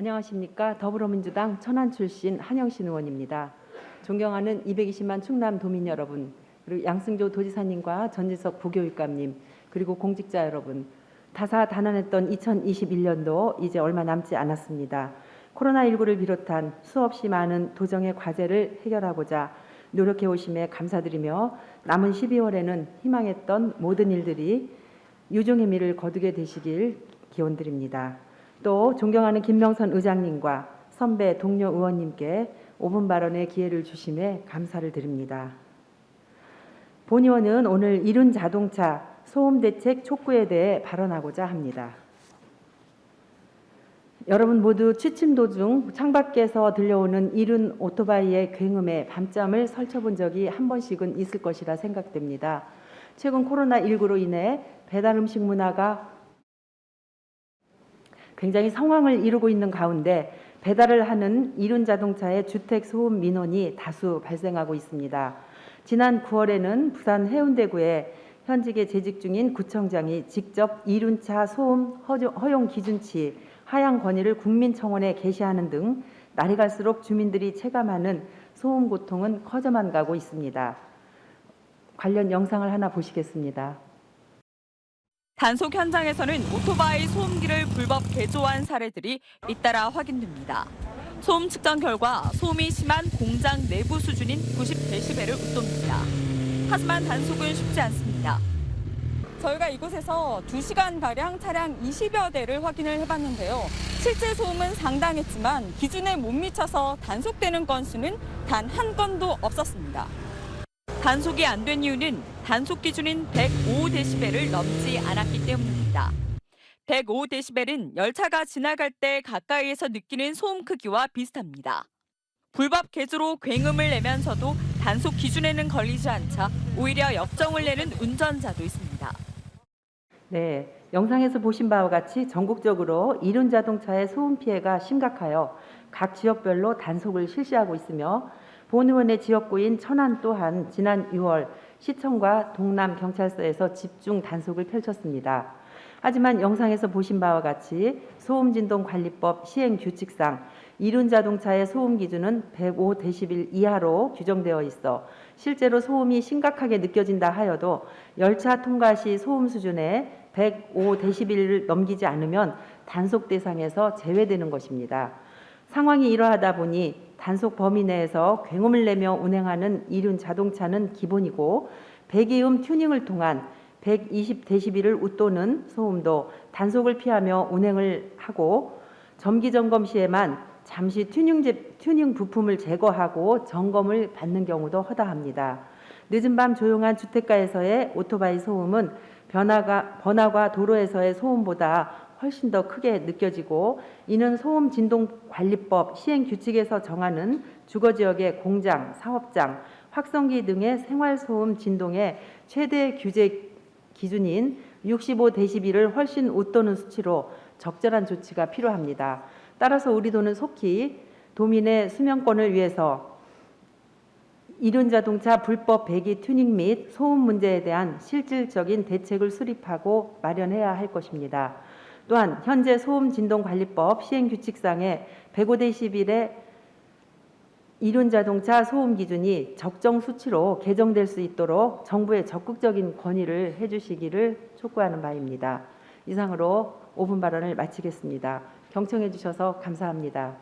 안녕하십니까. 더불어민주당 천안 출신 한영신 의원입니다. 존경하는 220만 충남 도민 여러분, 그리고 양승조 도지사님과 전지석 부교육감님, 그리고 공직자 여러분, 다사다난했던 2021년도 이제 얼마 남지 않았습니다. 코로나19를 비롯한 수없이 많은 도정의 과제를 해결하고자 노력해 오심에 감사드리며 남은 12월에는 희망했던 모든 일들이 유종의 미를 거두게 되시길 기원드립니다. 또 존경하는 김명선 의장님과 선배 동료 의원님께 5분 발언의 기회를 주심에 감사를 드립니다. 본 의원은 오늘 이륜 자동차 소음 대책 촉구에 대해 발언하고자 합니다. 여러분 모두 취침 도중 창밖에서 들려오는 이륜 오토바이의 굉음에 밤잠을 설쳐본 적이 한 번씩은 있을 것이라 생각됩니다. 최근 코로나19로 인해 배달 음식 문화가 굉장히 성황을 이루고 있는 가운데 배달을 하는 이륜 자동차의 주택 소음 민원이 다수 발생하고 있습니다. 지난 9월에는 부산 해운대구에 현직에 재직 중인 구청장이 직접 이륜차 소음 허용 기준치 하향 건의를 국민청원에 게시하는 등 날이 갈수록 주민들이 체감하는 소음 고통은 커져만 가고 있습니다. 관련 영상을 하나 보시겠습니다. 단속 현장에서는 오토바이 소음기를 불법 개조한 사례들이 잇따라 확인됩니다. 소음 측정 결과 소음이 심한 공장 내부 수준인 90dB를 웃돕니다. 하지만 단속은 쉽지 않습니다. 저희가 이곳에서 2시간가량 차량 20여 대를 확인을 해봤는데요. 실제 소음은 상당했지만 기준에 못 미쳐서 단속되는 건수는 단 한 건도 없었습니다. 단속이 안 된 이유는 단속 기준인 105dB를 넘지 않았기 때문입니다. 105dB는 열차가 지나갈 때 가까이에서 느끼는 소음 크기와 비슷합니다. 불법 개조로 굉음을 내면서도 단속 기준에는 걸리지 않자 오히려 역정을 내는 운전자도 있습니다. 네, 영상에서 보신 바와 같이 전국적으로 이륜 자동차의 소음 피해가 심각하여 각 지역별로 단속을 실시하고 있으며 본 의원의 지역구인 천안 또한 지난 6월 시청과 동남경찰서에서 집중 단속을 펼쳤습니다. 하지만 영상에서 보신 바와 같이 소음진동관리법 시행규칙상 이륜 자동차의 소음 기준은 105dB 이하로 규정되어 있어 실제로 소음이 심각하게 느껴진다 하여도 열차 통과 시 소음 수준의 105dB를 넘기지 않으면 단속 대상에서 제외되는 것입니다. 상황이 이러하다 보니 단속 범위 내에서 굉음을 내며 운행하는 이륜 자동차는 기본이고 배기음 튜닝을 통한 120dB를 웃도는 소음도 단속을 피하며 운행을 하고 정기 점검 시에만 잠시 튜닝 부품을 제거하고 점검을 받는 경우도 허다합니다. 늦은 밤 조용한 주택가에서의 오토바이 소음은 번화가 도로에서의 소음보다 훨씬 더 크게 느껴지고 이는 소음진동관리법 시행규칙에서 정하는 주거지역의 공장, 사업장, 확성기 등의 생활소음 진동의 최대 규제 기준인 65dB를 훨씬 웃도는 수치로 적절한 조치가 필요합니다. 따라서 우리도는 속히 도민의 수면권을 위해서 이륜 자동차 불법 배기 튜닝 및 소음 문제에 대한 실질적인 대책을 수립하고 마련해야 할 것입니다. 또한 현재 소음진동관리법 시행규칙상의 105dB의 이륜 자동차 소음 기준이 적정 수치로 개정될 수 있도록 정부의 적극적인 건의를 해주시기를 촉구하는 바입니다. 이상으로 5분 발언을 마치겠습니다. 경청해 주셔서 감사합니다.